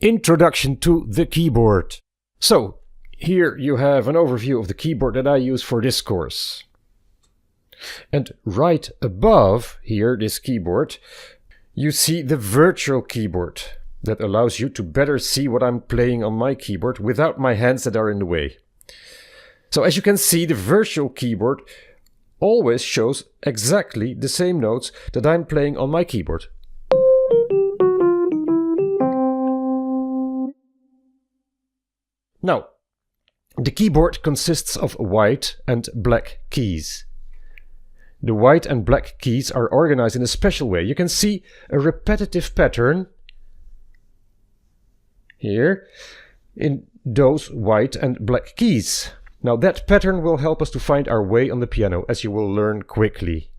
Introduction to the keyboard. So, here you have an overview of the keyboard that I use for this course. And right above here, this keyboard, you see the virtual keyboard that allows you to better see what I'm playing on my keyboard without my hands that are in the way. So as you can see, the virtual keyboard always shows exactly the same notes that I'm playing on my keyboard. Now, the keyboard consists of white and black keys. The white and black keys are organized in a special way. You can see a repetitive pattern here in those white and black keys. Now that pattern will help us to find our way on the piano, as you will learn quickly.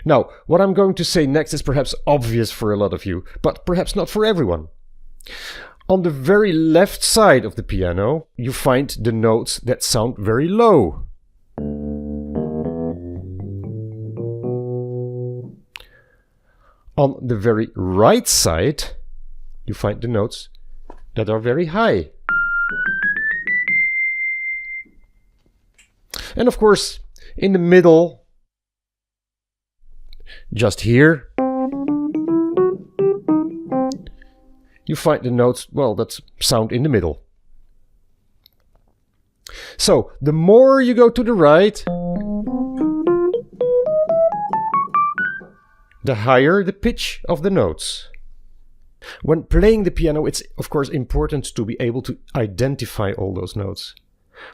Now, what I'm going to say next is perhaps obvious for a lot of you, but perhaps not for everyone. On the very left side of the piano, you find the notes that sound very low. On the very right side, you find the notes that are very high. And of course, in the middle, just here, you find the notes, well, that sound in the middle. So, the more you go to the right, the higher the pitch of the notes. When playing the piano, it's of course important to be able to identify all those notes.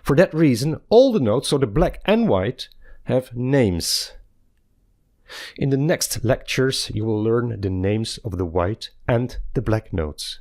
For that reason, all the notes, so the black and white, have names. In the next lectures, you will learn the names of the white and the black notes.